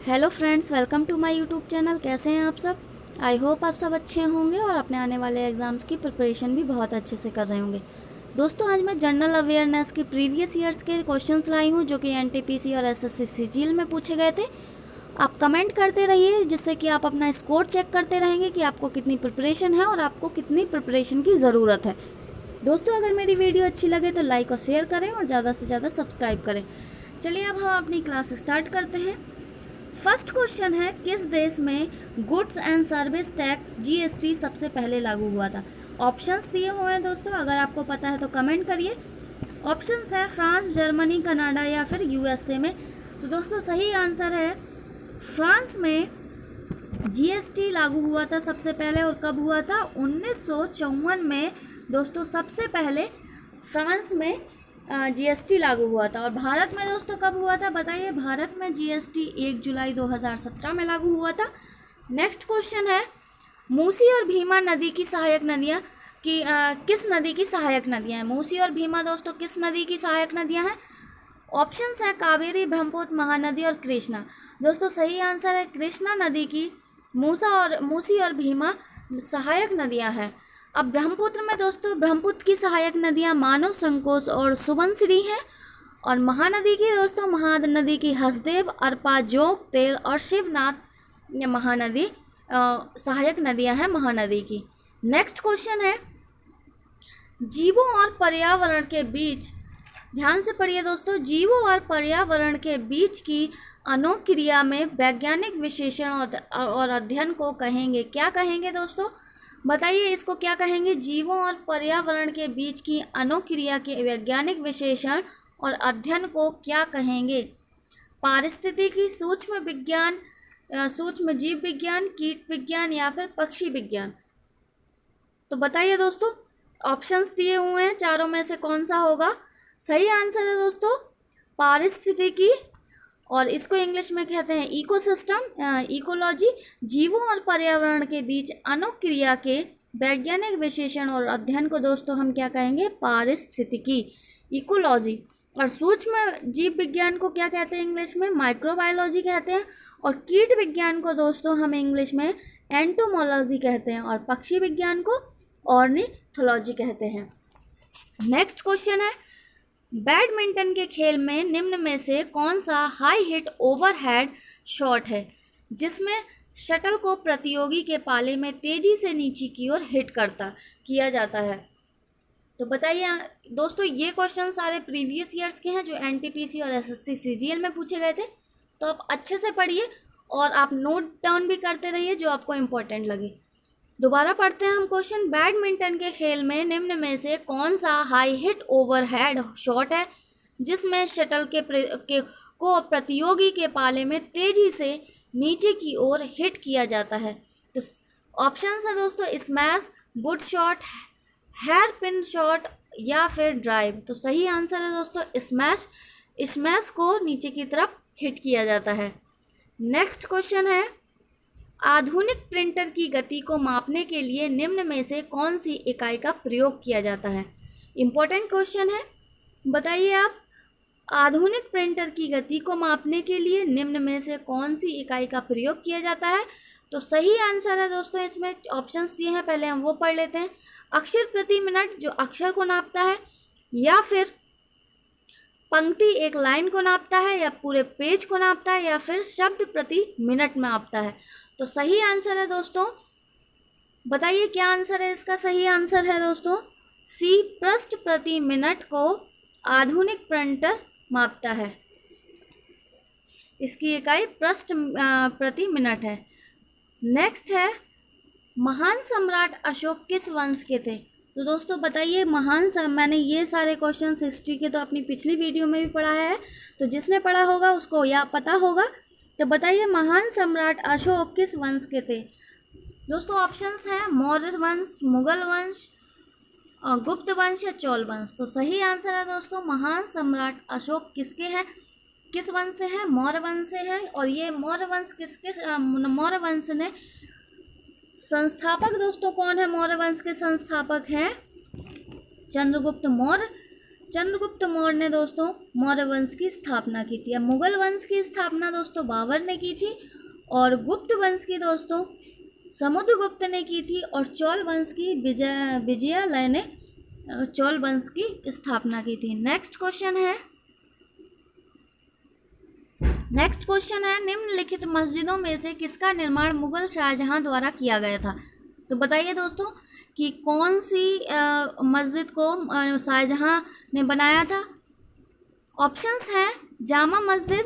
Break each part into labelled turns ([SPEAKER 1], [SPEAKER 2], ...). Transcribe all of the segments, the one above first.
[SPEAKER 1] Hello friends, welcome to my YouTube channel. कैसे हैं आप सब? आई होप आप सब अच्छे होंगे और अपने आने वाले एग्ज़ाम्स की प्रिपरेशन भी बहुत अच्छे से कर रहे होंगे। दोस्तों, आज मैं जनरल अवेयरनेस के प्रीवियस ईयर्स के क्वेश्चंस लाई हूँ जो कि एनटीपीसी और एसएससी सीजीएल में पूछे गए थे। आप कमेंट करते रहिए जिससे कि आप अपना स्कोर चेक करते रहेंगे कि आपको कितनी प्रिपरेशन है और आपको कितनी प्रिपरेशन की ज़रूरत है। दोस्तों, अगर मेरी वीडियो अच्छी लगे तो लाइक और शेयर करें और ज़्यादा से ज़्यादा सब्सक्राइब करें। चलिए अब हम अपनी क्लास स्टार्ट करते हैं। फर्स्ट क्वेश्चन है, किस देश में goods and service tax GST सबसे पहले लागू हुआ था? ऑप्शंस दिए हुए हैं दोस्तों, अगर आपको पता है तो कमेंट करिए। ऑप्शंस है फ्रांस, जर्मनी, कनाडा या फिर यूएसए में। तो दोस्तों सही आंसर है फ्रांस में जीएसटी लागू हुआ था सबसे पहले। और कब हुआ था? 1954 में दोस्तों सबसे पहले फ्रांस में जीएसटी लागू हुआ था। और भारत में दोस्तों कब हुआ था बताइए? भारत में जीएसटी 1 जुलाई 2017 में लागू हुआ था। नेक्स्ट क्वेश्चन है, मूसी और भीमा नदी की सहायक नदियाँ किस नदी की सहायक नदियाँ हैं? मूसी और भीमा दोस्तों किस नदी की सहायक नदियाँ हैं? ऑप्शंस है कावेरी, ब्रह्मपुत्र, महानदी और कृष्णा। दोस्तों सही आंसर है कृष्णा नदी की मूसी और भीमा सहायक नदियाँ हैं। अब ब्रह्मपुत्र में दोस्तों ब्रह्मपुत्र की सहायक नदियाँ मानव, संकोश और सुबनसिरी हैं। और महानदी की दोस्तों महानदी की हसदेव, अरपा, जोग, तेल और शिवनाथ महानदी सहायक नदियाँ हैं महानदी की। नेक्स्ट क्वेश्चन है, जीवों और पर्यावरण के बीच, ध्यान से पढ़िए दोस्तों, जीवों और पर्यावरण के बीच की अनुक्रिया में वैज्ञानिक विश्लेषण और अध्ययन को कहेंगे, क्या कहेंगे दोस्तों? बताइए इसको क्या कहेंगे? जीवों और पर्यावरण के बीच की अनुक्रिया के वैज्ञानिक विश्लेषण और अध्ययन को क्या कहेंगे? पारिस्थितिकी, सूक्ष्म विज्ञान, सूक्ष्म जीव विज्ञान, कीट विज्ञान या फिर पक्षी विज्ञान? तो बताइए दोस्तों, ऑप्शंस दिए हुए हैं, चारों में से कौन सा होगा? सही आंसर है दोस्तों पारिस्थितिकी, और इसको इंग्लिश में कहते हैं इकोसिस्टम, इकोलॉजी। जीवों और पर्यावरण के बीच अनुक्रिया के वैज्ञानिक विश्लेषण और अध्ययन को दोस्तों हम क्या कहेंगे? पारिस्थितिकी, इकोलॉजी। और सूक्ष्म जीव विज्ञान को क्या कहते हैं इंग्लिश में? माइक्रोबायोलॉजी कहते हैं। और कीट विज्ञान को दोस्तों हम इंग्लिश में एंटोमोलॉजी कहते हैं। और पक्षी विज्ञान को ऑर्निथोलॉजी कहते हैं। नेक्स्ट क्वेश्चन है, बैडमिंटन के खेल में निम्न में से कौन सा हाई हिट ओवरहेड शॉट है जिसमें शटल को प्रतियोगी के पाले में तेजी से नीचे की ओर हिट किया जाता है? तो बताइए दोस्तों, ये क्वेश्चन सारे प्रीवियस ईयर्स के हैं जो एनटीपीसी और एसएससी सीजीएल में पूछे गए थे। तो आप अच्छे से पढ़िए और आप नोट डाउन भी करते रहिए जो आपको इम्पोर्टेंट लगे। दोबारा पढ़ते हैं हम क्वेश्चन, बैडमिंटन के खेल में निम्न में से कौन सा हाई हिट ओवरहेड शॉट है जिसमें शटल को प्रतियोगी के पाले में तेजी से नीचे की ओर हिट किया जाता है? तो ऑप्शन है दोस्तों smash, good shot, hairpin shot या फिर ड्राइव। तो सही आंसर है दोस्तों स्मैश, स्मैश को नीचे की तरफ हिट किया जाता है। नेक्स्ट क्वेश्चन है, आधुनिक प्रिंटर की गति को मापने के लिए निम्न में से कौन सी इकाई का प्रयोग किया जाता है? इम्पोर्टेंट क्वेश्चन है, बताइए आप, आधुनिक प्रिंटर की गति को मापने के लिए निम्न में से कौन सी इकाई का प्रयोग किया जाता है? तो सही आंसर है दोस्तों, इसमें ऑप्शंस दिए हैं, पहले हम वो पढ़ लेते हैं। अक्षर प्रति मिनट जो अक्षर को नापता है, या फिर पंक्ति एक लाइन को नापता है, या पूरे पेज को नापता है, या फिर शब्द प्रति मिनट में नापता है? तो सही आंसर है दोस्तों, बताइए क्या आंसर है इसका? सही आंसर है दोस्तों सी, पृष्ठ प्रति मिनट को आधुनिक प्रिंटर मापता है। इसकी इकाई पृष्ठ प्रति मिनट है। नेक्स्ट है, महान सम्राट अशोक किस वंश के थे? तो दोस्तों बताइए मैंने ये सारे क्वेश्चंस हिस्ट्री के तो अपनी पिछली वीडियो में भी पढ़ा है, तो जिसने पढ़ा होगा उसको या पता होगा। तो बताइए महान सम्राट अशोक किस वंश के थे? दोस्तों ऑप्शंस हैं मौर्य वंश, मुगल वंश, गुप्त वंश या चोल वंश। तो सही आंसर है दोस्तों महान सम्राट अशोक किसके हैं, किस वंश से हैं? मौर्य वंश से हैं। और ये मौर्य वंश मौर्य वंश ने संस्थापक दोस्तों कौन है? मौर्य वंश के संस्थापक हैं चंद्रगुप्त मौर्य। चंद्रगुप्त मौर्य ने दोस्तों मौर्य वंश की स्थापना की थी। अब मुगल वंश की स्थापना दोस्तों बाबर ने की थी और गुप्त वंश की दोस्तों समुद्रगुप्त ने की थी और चोल वंश की विजयालय ने चोल वंश की स्थापना की थी। नेक्स्ट क्वेश्चन है निम्नलिखित मस्जिदों में से किसका निर्माण मुगल शाहजहां द्वारा किया गया था। तो बताइए दोस्तों कि कौन सी मस्जिद को शाहजहां ने बनाया था। ऑप्शंस हैं जामा मस्जिद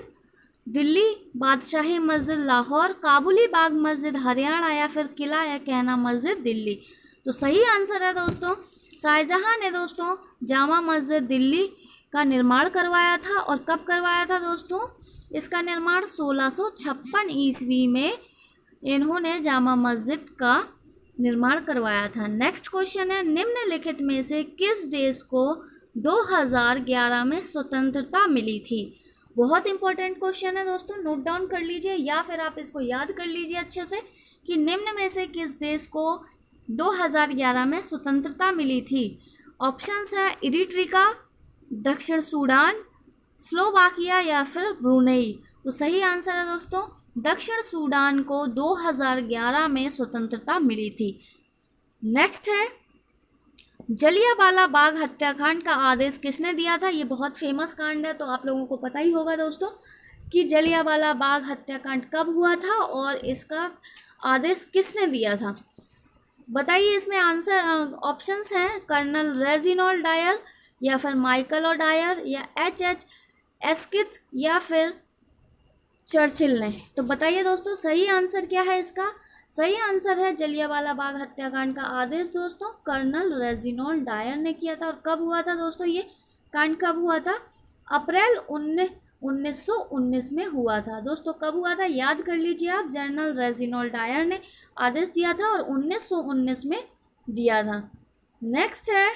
[SPEAKER 1] दिल्ली, बादशाही मस्जिद लाहौर, काबुली बाग मस्जिद हरियाणा या फिर किला या कहना मस्जिद दिल्ली। तो सही आंसर है दोस्तों शाहजहां ने दोस्तों जामा मस्जिद दिल्ली का निर्माण करवाया था। और कब करवाया था दोस्तों? इसका निर्माण 1656 ईस्वी में इन्होंने जामा मस्जिद का निर्माण करवाया था। नेक्स्ट क्वेश्चन है निम्नलिखित में से किस देश को 2011 में स्वतंत्रता मिली थी। बहुत इंपॉर्टेंट क्वेश्चन है दोस्तों, नोट डाउन कर लीजिए या फिर आप इसको याद कर लीजिए अच्छे से कि निम्न में से किस देश को 2011 में स्वतंत्रता मिली थी। ऑप्शंस है इरिट्रिका, दक्षिण सूडान, स्लोवाकिया या फिर ब्रुनेई। तो सही आंसर है दोस्तों दक्षिण सूडान को 2011 में स्वतंत्रता मिली थी। नेक्स्ट है जलियांवाला बाग हत्याकांड का आदेश किसने दिया था। ये बहुत फेमस कांड है तो आप लोगों को पता ही होगा दोस्तों कि जलियांवाला बाग हत्याकांड कब हुआ था और इसका आदेश किसने दिया था। बताइए इसमें आंसर ऑप्शंस हैं कर्नल रेजिनॉल्ड डायर या फिर माइकल ओ डायर या H.H. एस्किथ या फिर चर्चिल ने। तो बताइए दोस्तों सही आंसर क्या है इसका। सही आंसर है जलियांवाला बाग हत्याकांड का आदेश दोस्तों कर्नल रेजिनॉल्ड डायर ने किया था। और कब हुआ था दोस्तों ये कांड कब हुआ था? अप्रैल 1919 में हुआ था। दोस्तों कब हुआ था याद कर लीजिए आप। जनरल रेजिनॉल्ड डायर ने आदेश दिया था और 1919 में दिया था। नेक्स्ट है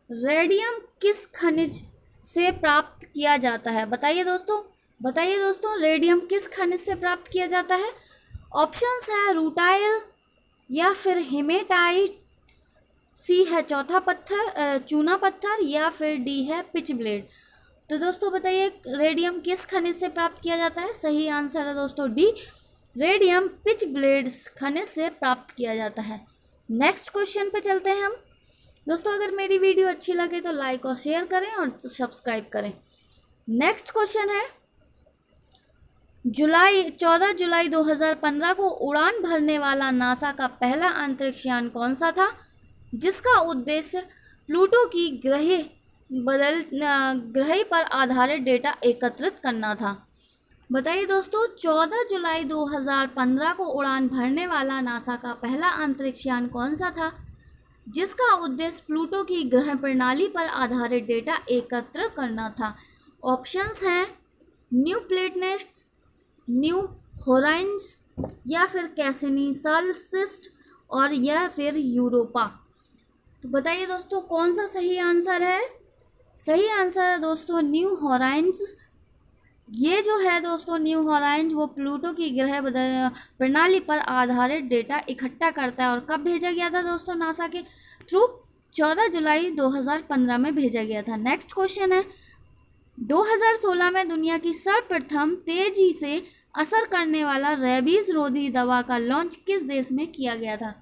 [SPEAKER 1] रेडियम किस खनिज से प्राप्त किया जाता है। बताइए दोस्तों रेडियम किस खनिज से प्राप्त किया जाता है। ऑप्शंस है रूटाइल या फिर हेमेटाइट, सी है चूना पत्थर या फिर डी है पिच ब्लेड। तो दोस्तों बताइए रेडियम किस खनिज से प्राप्त किया जाता है। सही आंसर है दोस्तों डी, रेडियम पिच ब्लेड खनिज से प्राप्त किया जाता है। नेक्स्ट क्वेश्चन पे चलते हैं हम दोस्तों। अगर मेरी वीडियो अच्छी लगे तो लाइक और शेयर करें और सब्सक्राइब करें। नेक्स्ट क्वेश्चन है 14 जुलाई 2015 को उड़ान भरने वाला नासा का पहला अंतरिक्ष यान कौन सा था जिसका उद्देश्य प्लूटो की ग्रह पर आधारित डेटा एकत्रित करना था। बताइए दोस्तों 14 जुलाई 2015 को उड़ान भरने वाला नासा का पहला अंतरिक्ष यान कौन सा था जिसका उद्देश्य प्लूटो की ग्रह प्रणाली पर आधारित डेटा एकत्र करना था। ऑप्शंस हैं न्यू प्लेटनेट्स, न्यू होराइजन्स या फिर कैसिनी साल्सिस्ट और या फिर यूरोपा। तो बताइए दोस्तों कौन सा सही आंसर है। सही आंसर है दोस्तों न्यू होराइजन्स। ये जो है दोस्तों न्यू होराइजन्स वो प्लूटो की ग्रह प्रणाली पर आधारित डेटा इकट्ठा करता है। और कब भेजा गया था दोस्तों नासा के थ्रू? 14 जुलाई 2015 में भेजा गया था। नेक्स्ट क्वेश्चन है 2016 में दुनिया की सर्वप्रथम तेजी से असर करने वाला रेबीज रोधी दवा का लॉन्च किस देश में किया गया था।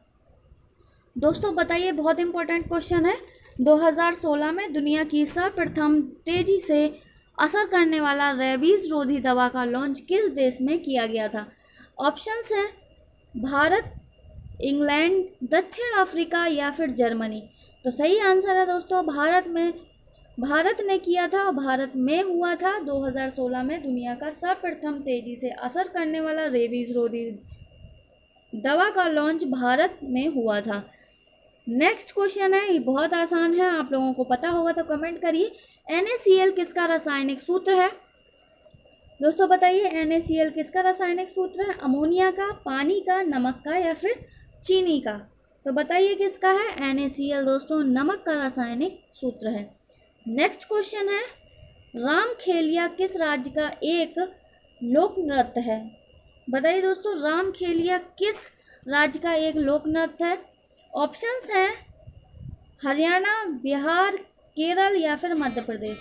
[SPEAKER 1] दोस्तों बताइए बहुत इंपॉर्टेंट क्वेश्चन है 2016 में दुनिया की सर्वप्रथम तेजी से असर करने वाला रेबीज रोधी दवा का लॉन्च किस देश में किया गया था। ऑप्शंस हैं भारत, इंग्लैंड, दक्षिण अफ्रीका या फिर जर्मनी। तो सही आंसर है दोस्तों भारत ने किया था। भारत में हुआ था 2016 में दुनिया का सर्वप्रथम तेजी से असर करने वाला रेबीज रोधी दवा का लॉन्च भारत में हुआ था। नेक्स्ट क्वेश्चन है ये बहुत आसान है, आप लोगों को पता होगा तो कमेंट करिए। NaCl किसका रासायनिक सूत्र है। दोस्तों बताइए NaCl किसका रासायनिक सूत्र है। अमोनिया का, पानी का, नमक का या फिर चीनी का। तो बताइए किसका है। NaCl दोस्तों नमक का रासायनिक सूत्र है। नेक्स्ट क्वेश्चन है रामखेलिया किस राज्य का एक लोक नृत्य है। बताइए दोस्तों रामखेलिया किस राज्य का एक लोक नृत्य है। ऑप्शंस हैं हरियाणा, बिहार, केरल या फिर मध्य प्रदेश।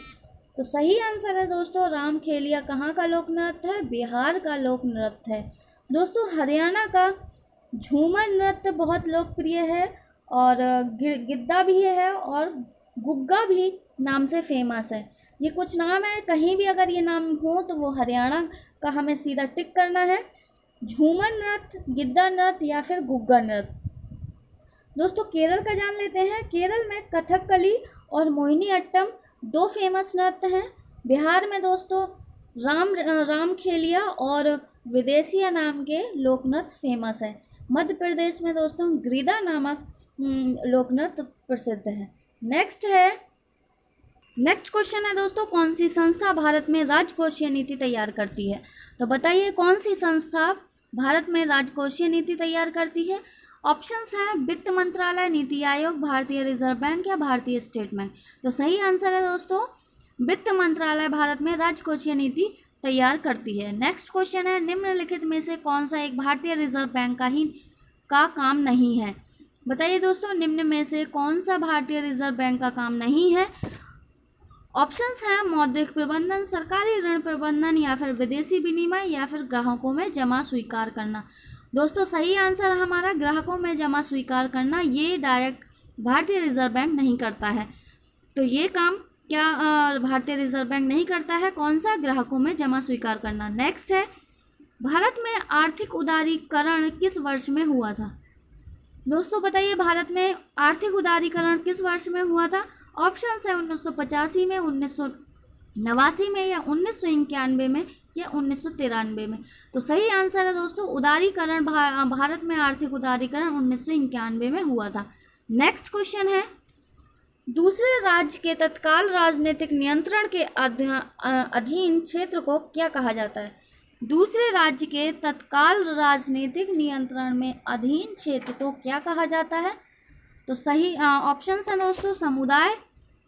[SPEAKER 1] तो सही आंसर है दोस्तों रामखेलिया कहाँ का लोक नृत्य है? बिहार का लोक नृत्य है। दोस्तों हरियाणा का झूमर नृत्य बहुत लोकप्रिय है और गिद्दा भी है और गुग्गा भी नाम से फेमस है। ये कुछ नाम है, कहीं भी अगर ये नाम हो तो वो हरियाणा का हमें सीधा टिक करना है। झूमर नृत्य, गिद्दा नृत्य या फिर गुग्गा नृत्य। दोस्तों केरल का जान लेते हैं। केरल में कथकली और मोहिनी अट्टम दो फेमस नृत्य हैं। बिहार में दोस्तों रामखेलिया और विदेशिया नाम के लोक नृत्य फेमस है। मध्य प्रदेश में दोस्तों गिद्दा नामक लोक नृत्य प्रसिद्ध है। नेक्स्ट क्वेश्चन है दोस्तों, कौन सी संस्था भारत में राजकोषीय नीति तैयार करती है? तो बताइए कौन सी संस्था भारत में राजकोषीय नीति तैयार करती है? ऑप्शंस हैं वित्त मंत्रालय, नीति आयोग, भारतीय रिजर्व बैंक या भारतीय स्टेट बैंक। तो सही आंसर है दोस्तों वित्त मंत्रालय भारत में राजकोषीय नीति तैयार करती है। नेक्स्ट क्वेश्चन है, निम्नलिखित में से कौन सा एक भारतीय रिजर्व बैंक का काम नहीं है? बताइए दोस्तों निम्न में से कौन सा भारतीय रिजर्व बैंक का काम नहीं है? ऑप्शंस हैं मौद्रिक प्रबंधन, सरकारी ऋण प्रबंधन या फिर विदेशी विनिमय या फिर ग्राहकों में जमा स्वीकार करना। दोस्तों सही आंसर हमारा ग्राहकों में जमा स्वीकार करना। ये डायरेक्ट भारतीय रिजर्व बैंक नहीं करता है। तो ये काम क्या भारतीय रिजर्व बैंक नहीं करता है? कौन सा? ग्राहकों में जमा स्वीकार करना। नेक्स्ट है, भारत में आर्थिक उदारीकरण किस वर्ष में हुआ था? दोस्तों बताइए भारत में आर्थिक उदारीकरण किस वर्ष में हुआ था? ऑप्शन है 1985 में, 1989 में या 1991 में या 1993 में। तो सही आंसर है दोस्तों उदारीकरण भारत में आर्थिक उदारीकरण 1991 में हुआ था। नेक्स्ट क्वेश्चन है, दूसरे राज्य के तत्काल राजनीतिक नियंत्रण के अधीन क्षेत्र को क्या कहा जाता है? दूसरे राज्य के तत्काल राजनीतिक नियंत्रण में अधीन क्षेत्र को क्या कहा जाता है? तो सही ऑप्शन है दोस्तों समुदाय,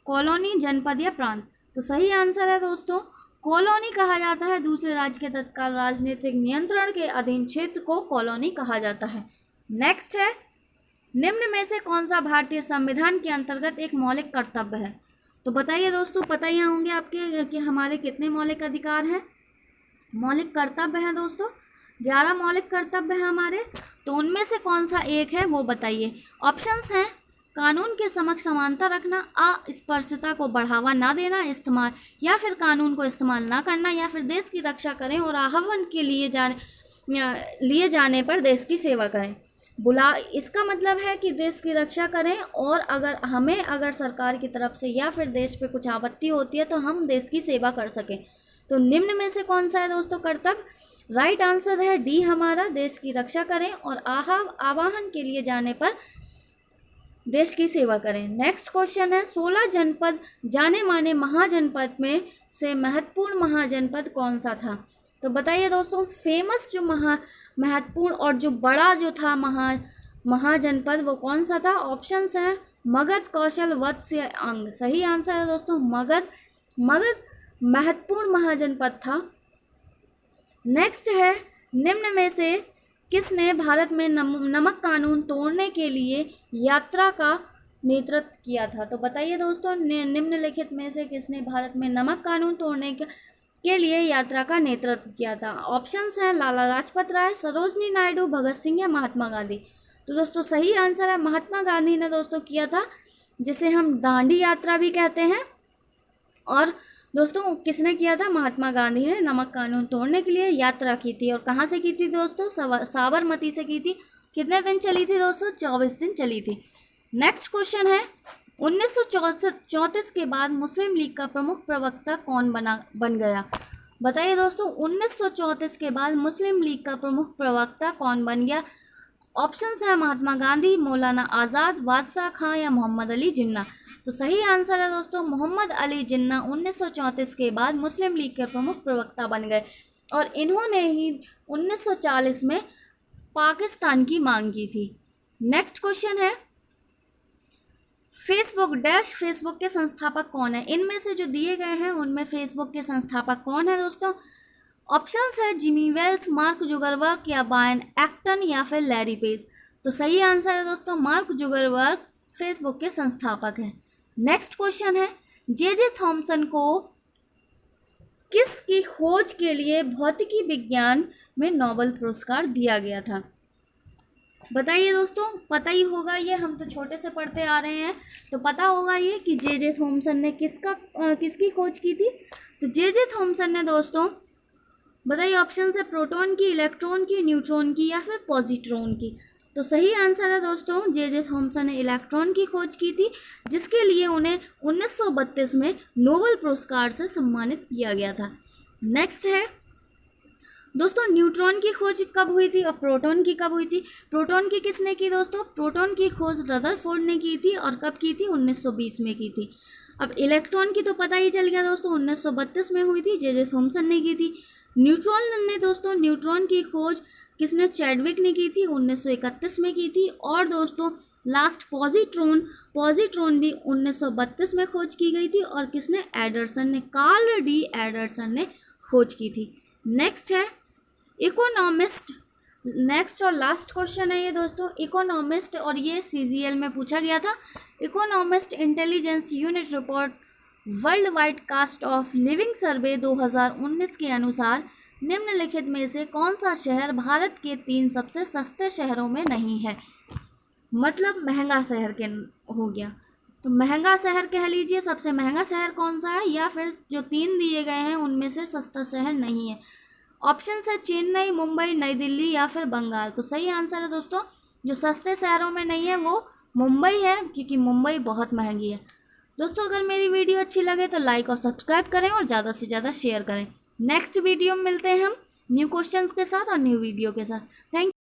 [SPEAKER 1] कॉलोनी, जनपद या प्रांत। तो सही आंसर है दोस्तों कॉलोनी कहा जाता है। दूसरे राज्य के तत्काल राजनीतिक नियंत्रण के अधीन क्षेत्र को कॉलोनी कहा जाता है। नेक्स्ट है, निम्न में से कौन सा भारतीय संविधान के अंतर्गत एक मौलिक कर्तव्य है? तो बताइए दोस्तों, पता ही होंगे आपके कि हमारे कितने मौलिक अधिकार हैं, मौलिक कर्तव्य हैं दोस्तों। 11 मौलिक कर्तव्य हैं हमारे। तो उनमें से कौन सा एक है वो बताइए। ऑप्शंस हैं कानून के समक्ष समानता रखना, अस्पृश्यता को बढ़ावा ना देना, इस्तेमाल या फिर कानून को इस्तेमाल ना करना, या फिर देश की रक्षा करें और आह्वान के लिए जाने पर देश की सेवा करें। इसका मतलब है कि देश की रक्षा करें और अगर सरकार की तरफ से या फिर देश पे कुछ आपत्ति होती है तो हम देश की सेवा कर सकें। तो निम्न में से कौन सा है दोस्तों कर्तव्य? राइट आंसर है डी हमारा, देश की रक्षा करें और आह्वान के लिए जाने पर देश की सेवा करें। नेक्स्ट क्वेश्चन है, 16 जनपद जाने माने महाजनपद में से महत्वपूर्ण महाजनपद कौन सा था? तो बताइए दोस्तों फेमस जो महत्वपूर्ण और जो बड़ा जो था महाजनपद वो कौन सा था? ऑप्शंस हैं मगध, कौशल, वत्स या अंग। सही आंसर है दोस्तों मगध महत्वपूर्ण महाजनपद था। नेक्स्ट है, निम्न में से किसने भारत में नमक कानून तोड़ने के लिए यात्रा का नेतृत्व किया था? तो बताइए दोस्तों निम्नलिखित में से किसने भारत में नमक कानून तोड़ने के लिए यात्रा का नेतृत्व किया था? ऑप्शंस हैं लाला लाजपत राय, सरोजनी नायडू, भगत सिंह या महात्मा गांधी। तो दोस्तों सही आंसर है महात्मा गांधी ने दोस्तों किया था, जिसे हम दांडी यात्रा भी कहते हैं। और दोस्तों किसने किया था? महात्मा गांधी ने नमक कानून तोड़ने के लिए यात्रा की थी। और कहाँ से की थी दोस्तों? साबरमती से की थी। कितने दिन चली थी दोस्तों? 24 दिन चली थी। नेक्स्ट क्वेश्चन है, 1934 के बाद मुस्लिम लीग का प्रमुख प्रवक्ता कौन बन गया? बताइए दोस्तों 1934 के बाद मुस्लिम लीग का प्रमुख प्रवक्ता कौन बन गया? ऑप्शंस है महात्मा गांधी, मौलाना आज़ाद, बादशाह खां या मोहम्मद अली जिन्ना। तो सही आंसर है दोस्तों मोहम्मद अली जिन्ना 1934 के बाद मुस्लिम लीग के प्रमुख प्रवक्ता बन गए और इन्होंने ही 1940 में पाकिस्तान की मांग की थी। नेक्स्ट क्वेश्चन है, फेसबुक के संस्थापक कौन है? इनमें से जो दिए गए हैं उनमें फेसबुक के संस्थापक कौन है दोस्तों? ऑप्शंस है जिमी वेल्स, मार्क जुगरबर्ग या ब्रायन एक्टन या फिर लैरी पेज। तो सही आंसर है दोस्तों मार्क जुगरबर्ग फेसबुक के संस्थापक हैं। नेक्स्ट क्वेश्चन है, जे थॉमसन को किसकी खोज के लिए भौतिकी विज्ञान में नोबेल पुरस्कार दिया गया था? बताइए दोस्तों, पता ही होगा ये, हम तो छोटे से पढ़ते आ रहे हैं तो पता होगा ये कि जे थॉमसन ने किसकी खोज की थी। तो जे थॉमसन ने दोस्तों, बताइए ऑप्शन है प्रोटॉन की, इलेक्ट्रॉन की, न्यूट्रॉन की या फिर पॉजिट्रॉन की। तो सही आंसर है दोस्तों, जे थॉमसन ने इलेक्ट्रॉन की खोज की थी, जिसके लिए उन्हें 1932 में नोबेल पुरस्कार से सम्मानित किया गया था। नेक्स्ट है दोस्तों, न्यूट्रॉन की खोज कब हुई थी और प्रोटॉन की कब हुई थी? प्रोटॉन की किसने की दोस्तों? प्रोटॉन की खोज रदरफोर्ड ने की थी और कब की थी? 1920 में की थी। अब इलेक्ट्रॉन की तो पता ही चल गया दोस्तों, 1932 में हुई थी, जे थॉमसन ने की थी। न्यूट्रॉन की खोज किसने? चैडविक ने की थी, 1931 में की थी। और दोस्तों लास्ट पॉजिट्रॉन भी 1932 में खोज की गई थी और किसने? एडरसन ने, कार्ल डी एडरसन ने खोज की थी। नेक्स्ट है इकोनॉमिस्ट। नेक्स्ट और लास्ट क्वेश्चन है ये दोस्तों, इकोनॉमिस्ट, और ये CGL में पूछा गया था। Economist intelligence unit report worldwide cost of living survey 2019 के अनुसार निम्नलिखित में से कौन सा शहर भारत के 3 सबसे सस्ते शहरों में नहीं है? मतलब महंगा शहर के हो गया। तो महंगा शहर कह लीजिए, सबसे महंगा शहर कौन सा है, या फिर जो 3 दिए गए हैं उनमें से सस्ता शहर नहीं है। ऑप्शन है चेन्नई, मुंबई, नई दिल्ली या फिर बंगाल। तो सही आंसर है दोस्तों, जो सस्ते शहरों में नहीं है वो मुंबई है, क्योंकि मुंबई बहुत महंगी है। दोस्तों अगर मेरी वीडियो अच्छी लगे तो लाइक और सब्सक्राइब करें और ज़्यादा से ज़्यादा शेयर करें। नेक्स्ट वीडियो में मिलते हैं हम न्यू क्वेश्चंस के साथ और न्यू वीडियो के साथ।